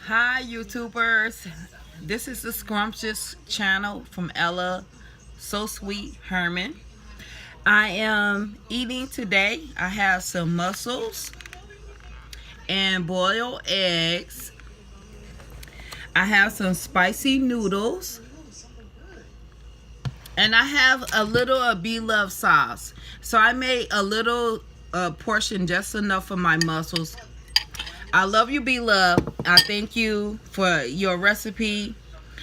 Hi YouTubers, this is the Scrumptious channel from Ella So Sweet Herman. I am eating today. I have some mussels and boiled eggs. I have some spicy noodles. And I have a little of Be Love sauce. So I made a little portion, just enough for my mussels. I love you, Be Love. I thank you for your recipe.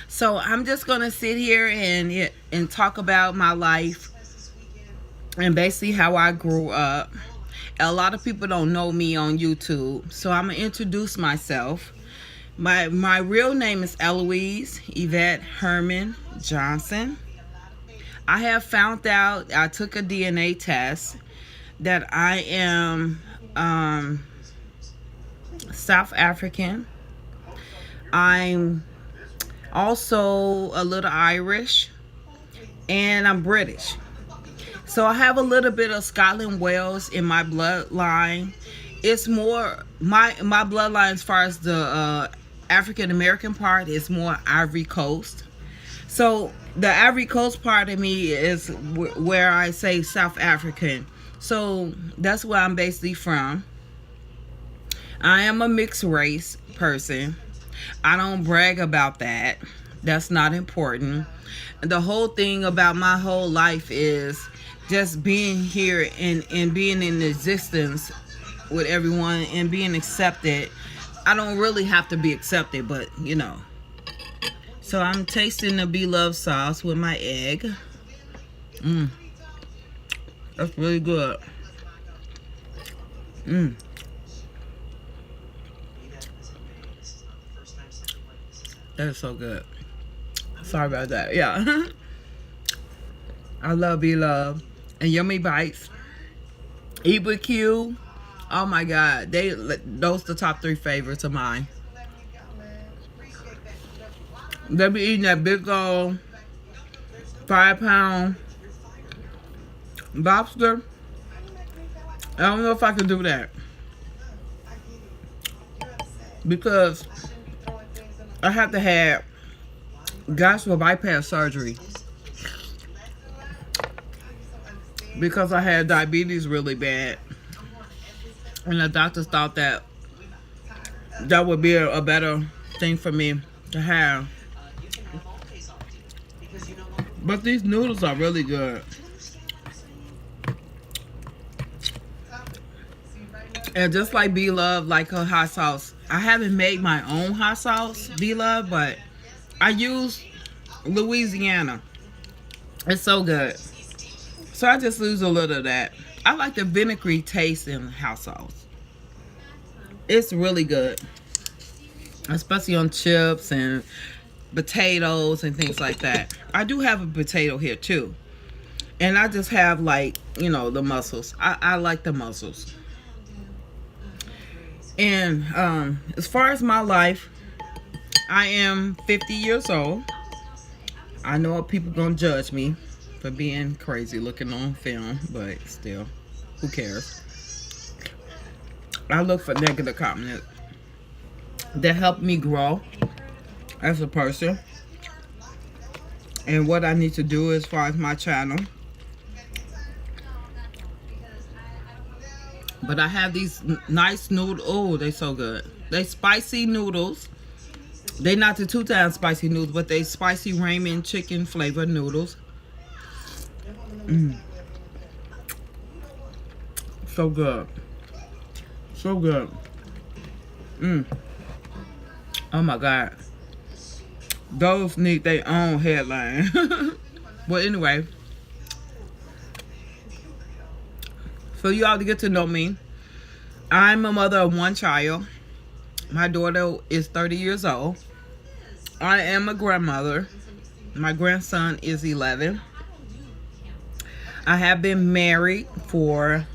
So I'm just gonna sit here and talk about my life and basically how I grew up. A lot of people don't know me on YouTube, so I'm gonna introduce myself. My real name is Eloise Yvette Herman Johnson. I have found out, I took a DNA test, that I am South African. I'm also a little Irish, and I'm British. So I have a little bit of Scotland Wales in my bloodline. It's more my bloodline, as far as the African American part, is more Ivory Coast. So the Ivory Coast part of me is where I say South African. So that's where I'm basically from. I am a mixed race person. I don't brag about that. That's not important. The whole thing about my whole life is just being here and being in existence with everyone and being accepted. I don't really have to be accepted, but you know. So I'm tasting the Be Love sauce with my egg. That's really good. That is so good. Sorry about that. Yeah. I love Be Love. And Yummy Bites. EBQ. Oh my God. Those the top 3 favorites of mine. They be eating that big old 5-pound lobster. I don't know if I can do that, because I have to have gastric bypass surgery, because I had diabetes really bad, and the doctors thought that would be a better thing for me to have. But these noodles are really good. And just like Be Love, like her hot sauce, I haven't made my own hot sauce, Be Love, but I use Louisiana. It's so good. So I just use a little of that. I like the vinegary taste in hot sauce. It's really good. Especially on chips and potatoes and things like that. I do have a potato here too. And I just have, like, you know, the mussels. I like the mussels. And as far as my life, I am 50 years old. I know people gonna judge me for being crazy looking on film, but still, who cares? I look for negative comments that help me grow as a person and what I need to do as far as my channel. But I have these nice noodles. Oh, they so good. They spicy noodles. They not the 2-time spicy noodles, but they spicy ramen chicken flavored noodles. So good. So good. Oh my God. Those need their own headline. But anyway. For you all to get to know me, I'm a mother of 1 child. My daughter is 30 years old. I am a grandmother. My grandson is 11. I have been married for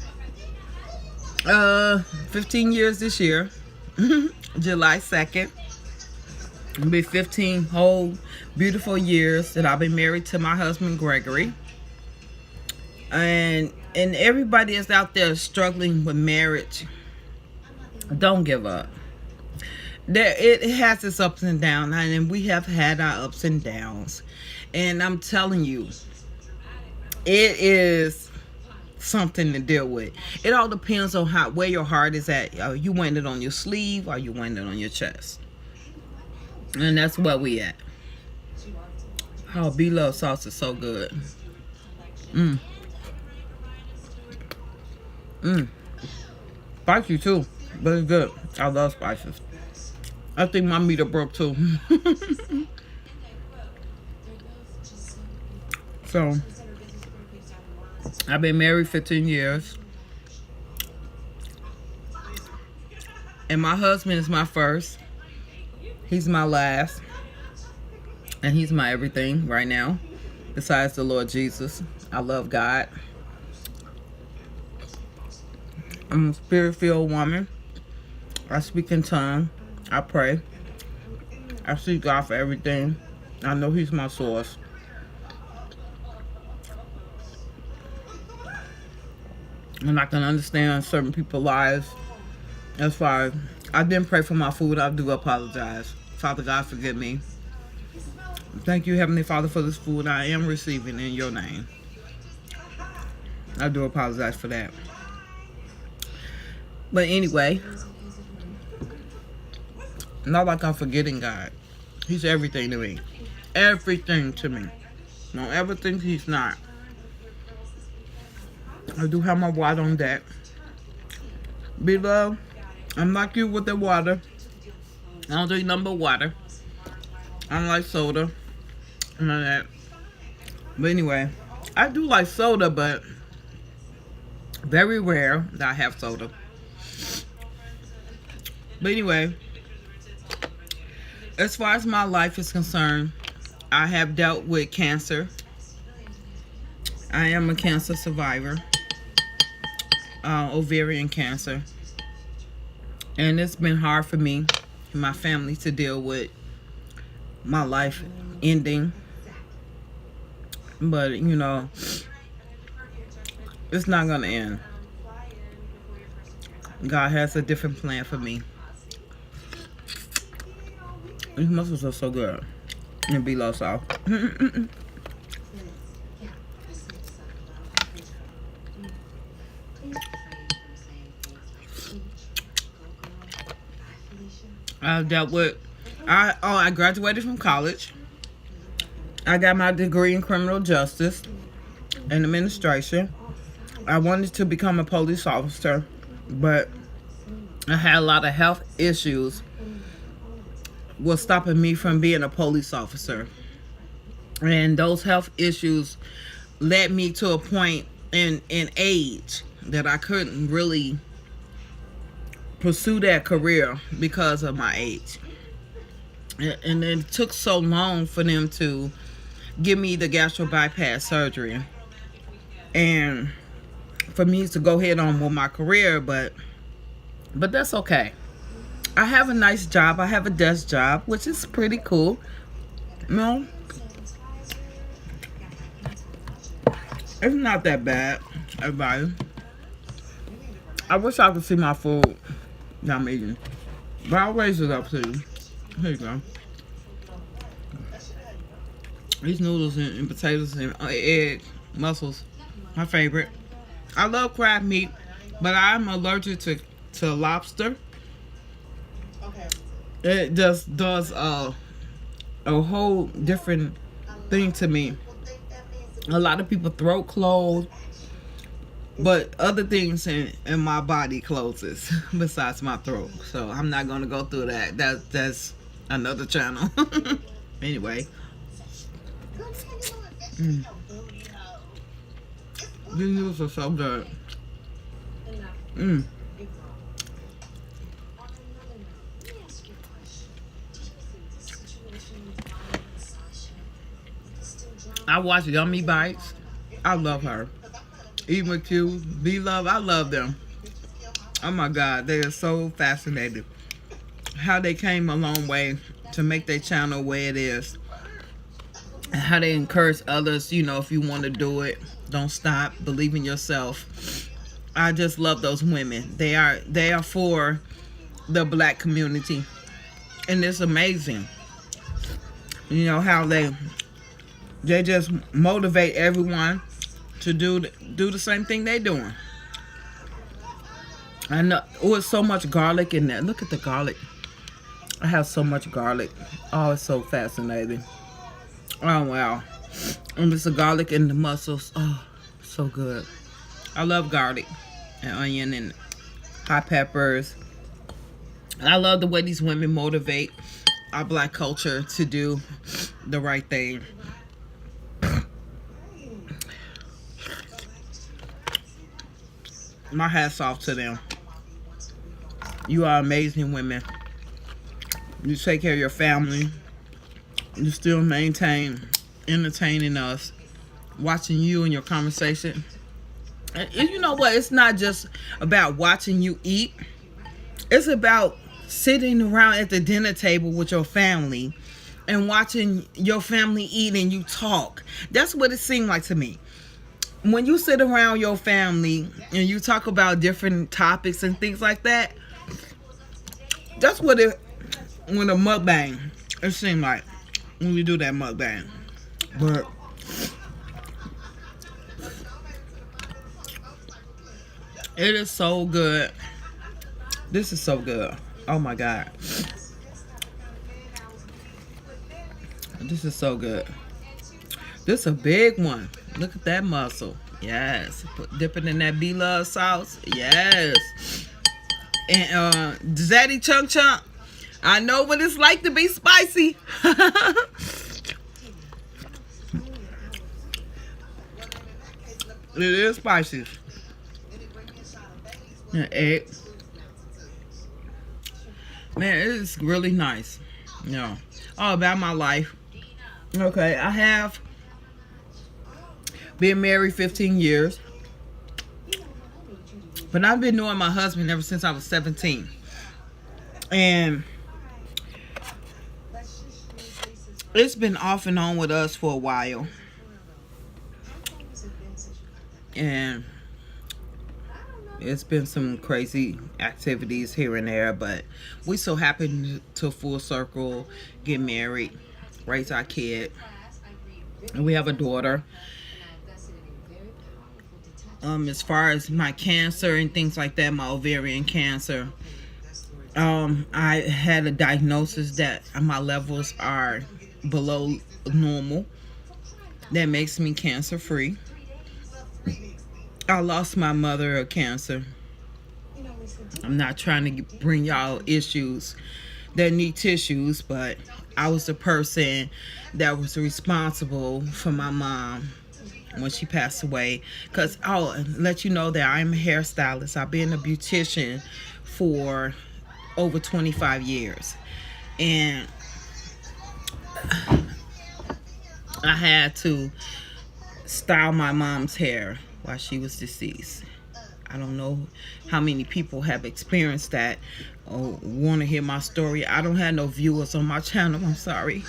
15 years this year. July 2nd. It'll be 15 whole beautiful years that I've been married to my husband, Gregory. And everybody is out there struggling with marriage. Don't give up. It has its ups and downs, and we have had our ups and downs. And I'm telling you, it is something to deal with. It all depends on where your heart is at. Are you wearing it on your sleeve, or are you wearing it on your chest? And that's where we at. Oh, B-Love sauce is so good. Spicy too, but it's good. I love spices. I think my meter broke too. So, I've been married 15 years. And my husband is my first. He's my last. And he's my everything right now. Besides the Lord Jesus. I love God. I'm a spirit-filled woman. I speak in tongues. I pray. I seek God for everything. I know He's my source. And I can understand certain people's lives. As far as I didn't pray for my food, I do apologize. Father God, forgive me. Thank you, Heavenly Father, for this food I am receiving in your name. I do apologize for that. But anyway, not like I'm forgetting God. He's everything to me. Everything to me. Don't ever think He's not. I do have my water on deck. Beloved, I'm like you with the water. I don't drink nothing but water. I don't like soda. None of that. But anyway, I do like soda, but very rare that I have soda. But anyway, as far as my life is concerned, I have dealt with cancer. I am a cancer survivor. Ovarian cancer. And it's been hard for me and my family to deal with my life ending. But, you know, it's not going to end. God has a different plan for me. These mussels are so good. And B-Love sauce. I dealt with, I graduated from college. I got my degree in criminal justice and administration. I wanted to become a police officer, but I had a lot of health issues was stopping me from being a police officer. And those health issues led me to a point in age that I couldn't really pursue that career because of my age. And it took so long for them to give me the gastro bypass surgery and for me to go ahead on with my career, but that's okay. I have a nice job. I have a desk job, which is pretty cool. No, it's not that bad, everybody. I wish I could see my food that I'm eating, but I'll raise it up to you. Here you go. These noodles and potatoes and egg, mussels, my favorite. I love crab meat, but I'm allergic to lobster. It just does a whole different thing to me. A lot of people throat close, but other things in my body closes besides my throat. So I'm not gonna go through that. That's another channel. Anyway. These noodles are so good. I watch Yummy Bites. I love her. Even with you, B-Love, I love them. Oh my God, they are so fascinating. How they came a long way to make their channel where it is. And how they encourage others, you know, if you want to do it, don't stop, believe in yourself. I just love those women. They are for the black community. And it's amazing, you know, how they just motivate everyone to do the same thing they doing. I know. Oh, it's so much garlic in there. Look at the garlic. I have so much garlic. Oh, it's so fascinating. Oh, wow. And it's the garlic and the mussels. Oh, so good. I love garlic and onion and hot peppers. I love the way these women motivate our black culture to do the right thing. My hat's off to them. You are amazing women. You take care of your family. You still maintain entertaining us, watching you and your conversation. And you know what? It's not just about watching you eat. It's about sitting around at the dinner table with your family and watching your family eat and you talk. That's what it seemed like to me. When you sit around your family and you talk about different topics and things like that, that's what when a mukbang, it seemed like when we do that mukbang. But it is so good. This is so good. Oh my God. This is so good. This is a big one. Look at that mussel. Yes. Dip it in that B-Love sauce. Yes. And Zaddy Chunk Chunk. I know what it's like to be spicy. It is spicy. And egg. Man, it is really nice. Yeah. All about my life. Okay, I have been married 15 years. But I've been knowing my husband ever since I was 17. And it's been off and on with us for a while. And it's been some crazy activities here and there, but we so happen to full circle, get married, raise our kid, and we have a daughter. As far as my cancer and things like that, my ovarian cancer, I had a diagnosis that my levels are below normal. That makes me cancer free. I lost my mother of cancer. I'm not trying to bring y'all issues that need tissues, but I was the person that was responsible for my mom when she passed away. Because I'll let you know that I'm a hairstylist. I've been a beautician for over 25 years. And I had to style my mom's hair while she was deceased. I don't know how many people have experienced that or want to hear my story. I don't have no viewers on my channel. I'm sorry.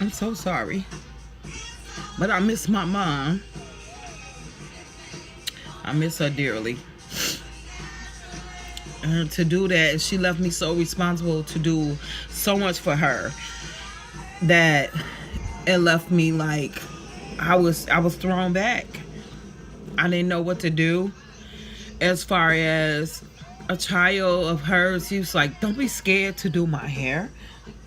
I'm so sorry. But I miss my mom. I miss her dearly. And to do that, she left me so responsible to do so much for her that it left me like I was thrown back. I didn't know what to do. As far as a child of hers, she was like, don't be scared to do my hair.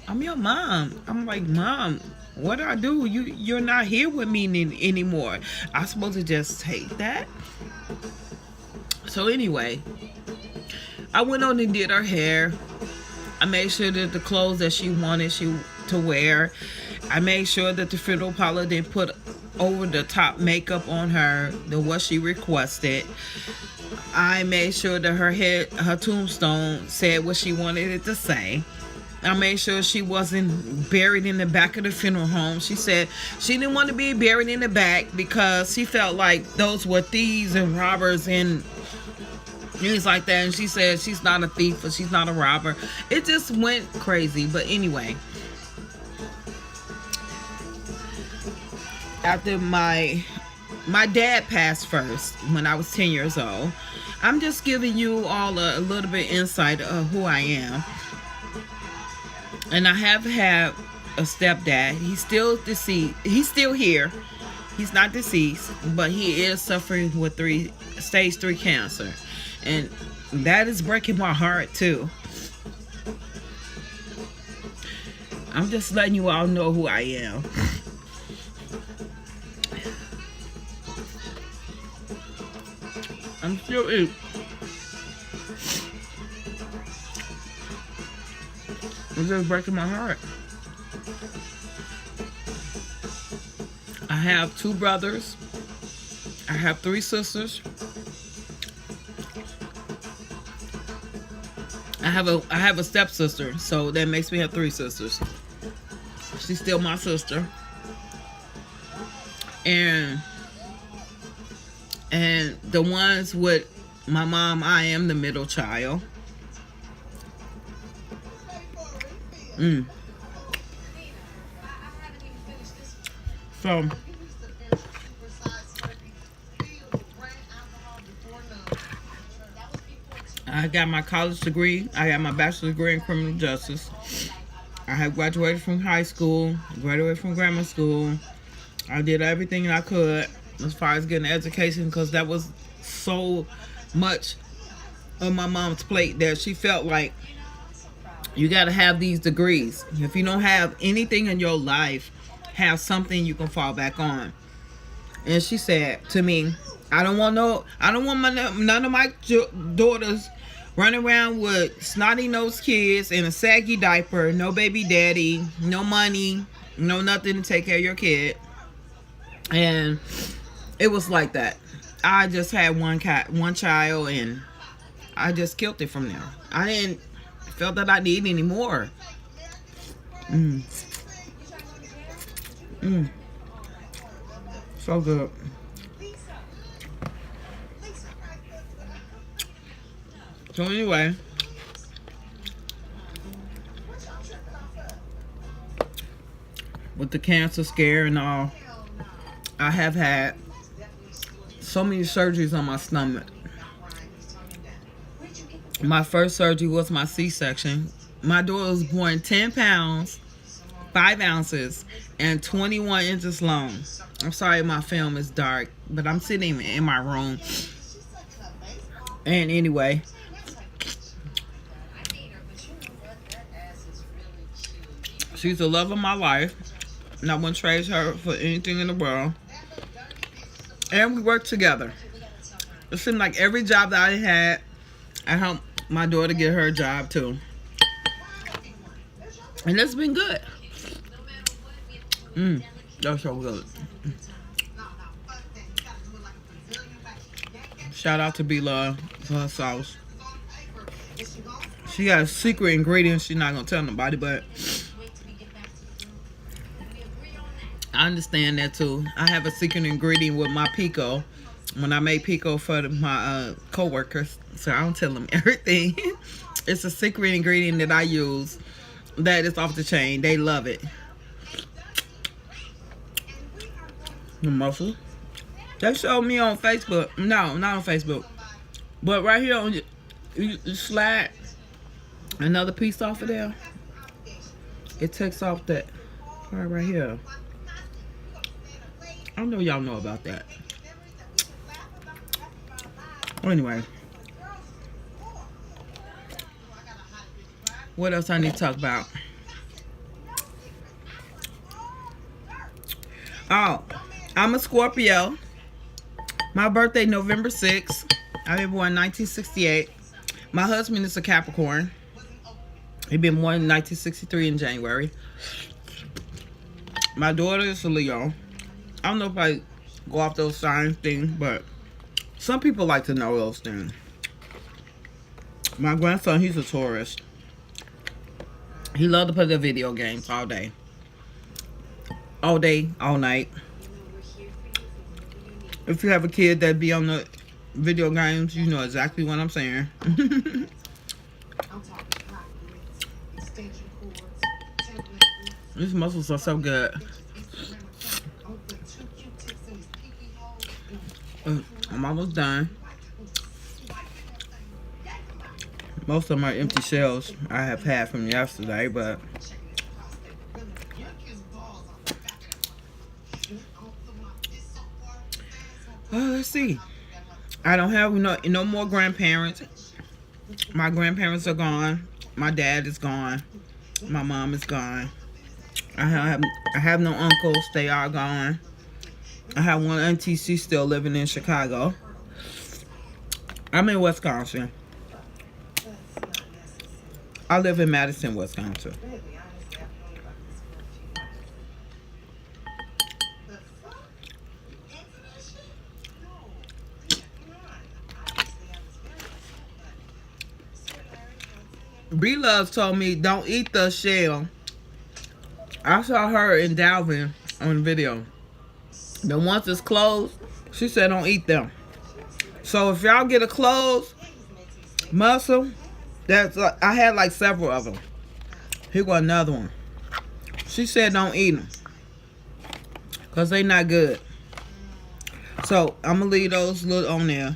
I'm your mom. I'm like, Mom, what do I do? You're not here with me anymore. I'm supposed to just take that? So anyway, I went on and did her hair. I made sure that the clothes that she wanted to wear. I made sure that the funeral parlor didn't put over the top makeup on her than what she requested. I made sure that her tombstone said what she wanted it to say. I made sure she wasn't buried in the back of the funeral home. She said she didn't want to be buried in the back because she felt like those were thieves and robbers and things like that. And she said she's not a thief or she's not a robber. It just went crazy. But anyway, after my dad passed first when I was 10 years old. I'm just giving you all a little bit insight of who I am. And I have had a stepdad. He's still deceased. He's still here. He's not deceased, but he is suffering with stage 3 cancer. And that is breaking my heart too. I'm just letting you all know who I am. I'm still eating. It's just breaking my heart. I have 2 brothers. I have 3 sisters. I have a stepsister, so that makes me have 3 sisters. She's still my sister. And the ones with my mom, I am the middle child. So I got my college degree. I got my bachelor's degree in criminal justice. I have graduated from high school, graduated from grammar school. I did everything I could as far as getting education, because that was so much on my mom's plate that she felt like you got to have these degrees. If you don't have anything in your life, have something you can fall back on. And she said to me, I don't want none of my daughters running around with snotty-nosed kids in a saggy diaper, no baby daddy, no money, no nothing to take care of your kid. And it was like that. I just had one child, and I just killed it from there. I didn't feel that I needed any more. So good. So anyway, with the cancer scare and all, I have had so many surgeries on my stomach. My first surgery was my C-section. My daughter was born 10 pounds, 5 ounces, and 21 inches long. I'm sorry my film is dark, but I'm sitting in my room. And anyway, she's the love of my life, and I wouldn't trade her for anything in the world. And we worked together. It seemed like every job that I had, I helped my daughter get her job too. And it's been good. That's so good. Shout out to B-Love for her sauce. She got a secret ingredient she's not going to tell nobody, but I understand that too. I have a secret ingredient with my pico when I make pico for my co-workers, so I don't tell them everything. It's a secret ingredient that I use that is off the chain. They love it. The mussels. They showed me on Facebook. No, not on Facebook. But right here on you slide another piece off of there. It takes off that part right here. I know y'all know about that. Well, anyway. What else I need to talk about? Oh, I'm a Scorpio. My birthday November 6th. I was born in 1968. My husband is a Capricorn. He been born in 1963 in January. My daughter is a Leo. I don't know if I go off those signs things, but some people like to know those things. My grandson, he's a Taurus. He loves to play the video games all day. All day, all night. If you have a kid that be on the video games, you know exactly what I'm saying. These mussels are so good. I'm almost done. Most of them are empty shells I have had from yesterday, but let's see. I don't have no more grandparents. My grandparents are gone. My dad is gone. My mom is gone. I have no uncles. They are gone. I have one auntie. She's still living in Chicago. I'm in Wisconsin. I live in Madison, Wisconsin. B-Love told me don't eat the shell. I saw her in Dalvin on the video. But once it's closed, she said don't eat them. So if y'all get a closed mussel, I had like several of them. Here go another one. She said don't eat them because they not good. So I'm gonna leave those little on there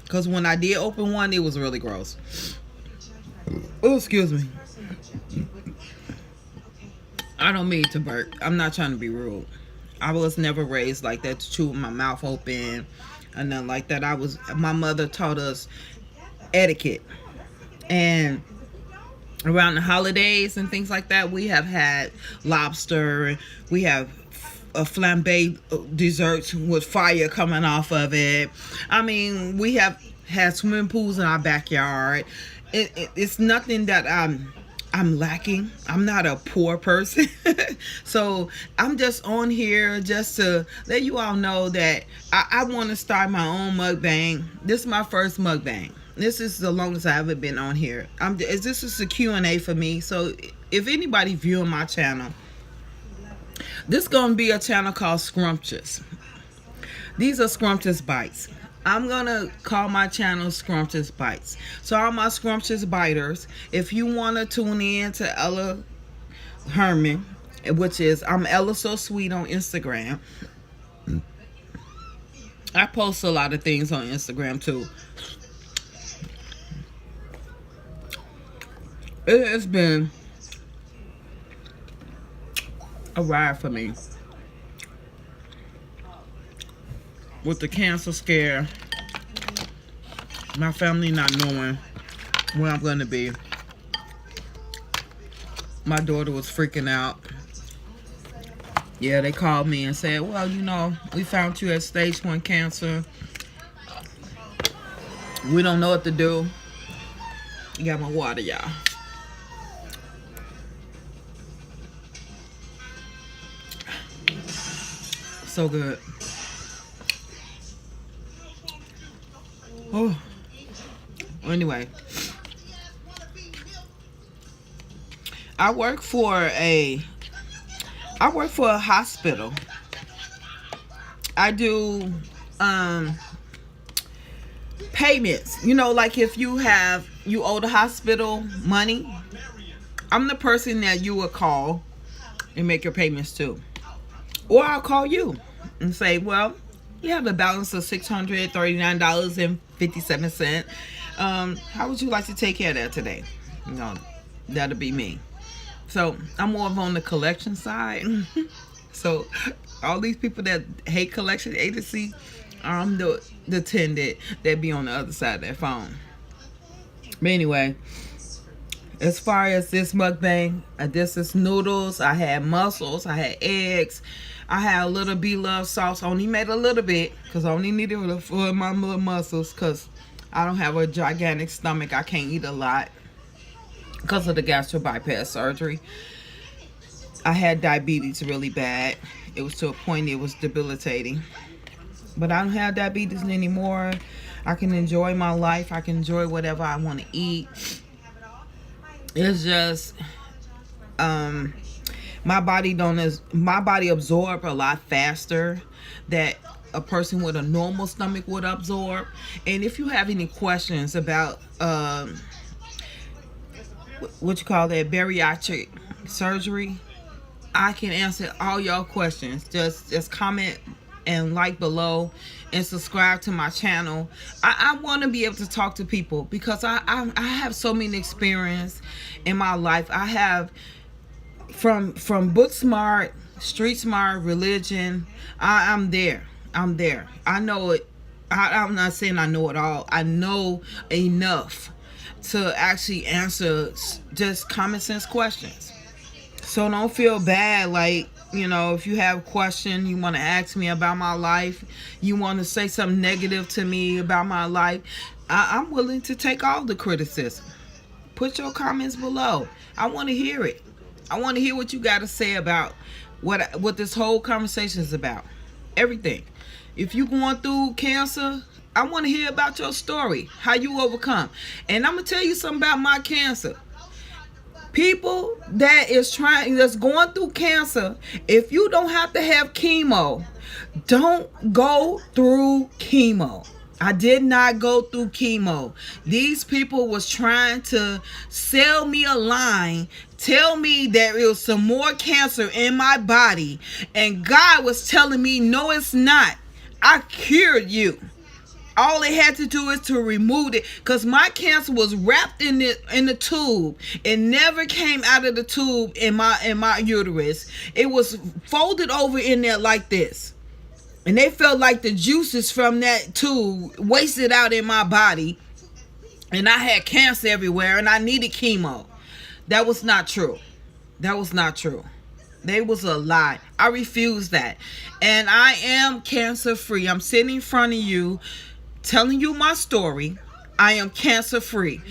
because when I did open one, it was really gross. Oh, excuse me. I don't mean to burp. I'm not trying to be rude. I was never raised like that to chew with my mouth open and nothing like that. My mother taught us etiquette. And around the holidays and things like that, we have had lobster. We have a flambe desserts with fire coming off of it. I mean, we have had swimming pools in our backyard. It's nothing that I'm lacking. I'm not a poor person. So I'm just on here just to let you all know that I want to start my own mukbang. This is my first mukbang. This is the longest I ever been on here. This is a Q&A for me. So if anybody viewing my channel, this is going to be a channel called Scrumptious. These are Scrumptious Bites. I'm going to call my channel Scrumptious Bites. So all my Scrumptious Biters, if you want to tune in to Ella Herman, which is I'm Ella So Sweet on Instagram. I post a lot of things on Instagram too. It has been a ride for me. With the cancer scare, my family not knowing where I'm going to be. My daughter was freaking out. Yeah, they called me and said, well, you know, we found you at stage 1 cancer. We don't know what to do. You got my water, y'all. So good. Oh. Anyway, I work for a hospital. I do payments. You know, like if you owe the hospital money, I'm the person that you would call and make your payments to. Or I'll call you and say, well, you have a balance of $639.57. How would you like to take care of that today? You know, that'll be me. So I'm more of on the collection side. So all these people that hate collection agency, I'm the attendant that be on the other side of that phone. But anyway, as far as this mukbang, this is noodles. I had mussels. I had eggs. I had a little B-Love sauce. I only made a little bit because I only needed it for my little mussels because I don't have a gigantic stomach. I can't eat a lot because of the gastro bypass surgery. I had diabetes really bad. It was to a point it was debilitating. But I don't have diabetes anymore. I can enjoy my life. I can enjoy whatever I want to eat. It's just my body absorb a lot faster that a person with a normal stomach would absorb. And if you have any questions about what you call that, bariatric surgery, I can answer all y'all questions. Just comment and like below and subscribe to my channel. I want to be able to talk to people because I have so many experience in my life. I have from book smart, street smart, religion. I'm there. I know it. I'm not saying I know it all. I know enough to actually answer just common sense questions. So don't feel bad, like, you know, if you have a question, you want to ask me about my life, you want to say something negative to me about my life, I'm willing to take all the criticism. Put your comments below. I want to hear it. I want to hear what you got to say about what this whole conversation is about. Everything. If you going through cancer, I want to hear about your story, how you overcome. And I'm going to tell you something about my cancer. People that's going through cancer, if you don't have to have chemo, don't go through chemo. I did not go through chemo. These people was trying to sell me a line, tell me there is some more cancer in my body, and God was telling me, no, it's not. I cured you. All they had to do is to remove it, because my cancer was wrapped in the tube. It never came out of the tube in my uterus. It was folded over in there like this. And they felt like the juices from that tube wasted out in my body. And I had cancer everywhere and I needed chemo. That was not true. That was not true. They was a lie. I refuse that. And I am cancer free. I'm sitting in front of you telling you my story. I am cancer free.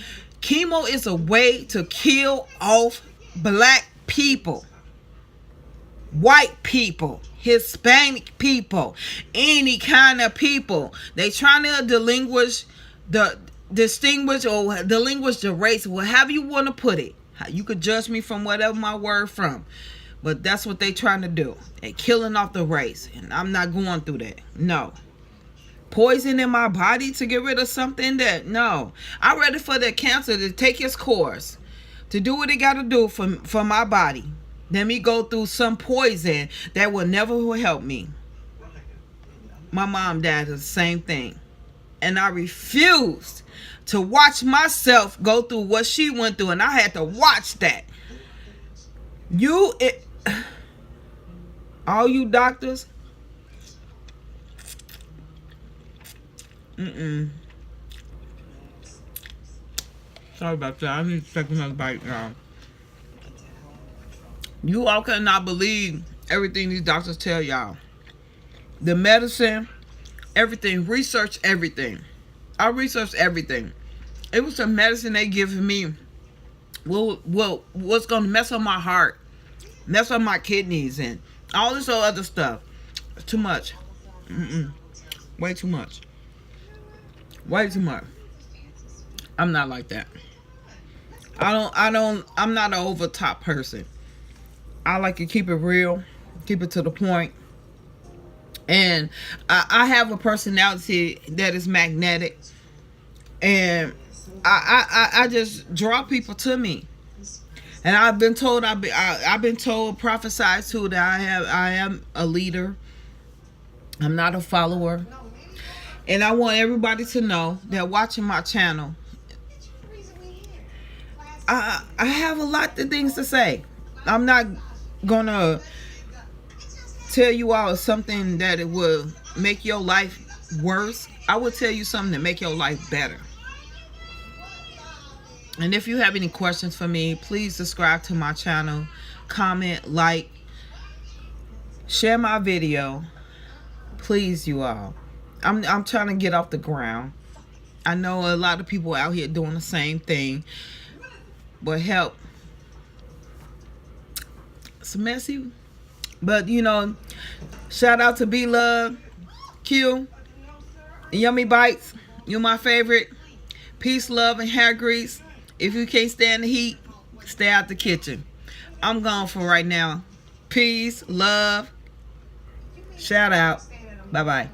Chemo is a way to kill off black people, white people, Hispanic people, any kind of people. They trying to distinguish the race, however you want to put it. You could judge me from whatever my word from, but that's what they trying to do. They killing off the race, and I'm not going through that. No. Poison in my body to get rid of something that, no. I'm ready for the cancer to take its course, to do what it got to do for my body. Let me go through some poison that will never help me. My mom died of the same thing. And I refused to watch myself go through what she went through. And I had to watch that. All you doctors, sorry about that. I need to take another bite now. You all cannot believe everything these doctors tell y'all. The medicine, everything, research everything. I researched everything. It was some medicine they giving me. Well, what's going to mess up my heart, mess up my kidneys, and all this other stuff. Too much. Way too much. Way too much. I'm not like that. I'm not an over top person. I like to keep it real, keep it to the point. And I have a personality that is magnetic. And I just draw people to me. And I've been told, prophesied to, that I am a leader. I'm not a follower. And I want everybody to know that watching my channel, I have a lot of things to say. I'm not gonna tell you all something that it will make your life worse. I will tell you something to make your life better. And if you have any questions for me, please subscribe to my channel, comment, like, share my video. Please, you all. I'm trying to get off the ground. I know a lot of people out here doing the same thing, but help. It's messy, but you know, shout out to B Love, Q, Yummy Bites. You're my favorite. Peace, love, and hair grease. If you can't stand the heat, stay out the kitchen. I'm gone for right now. Peace, love, shout out. Bye bye.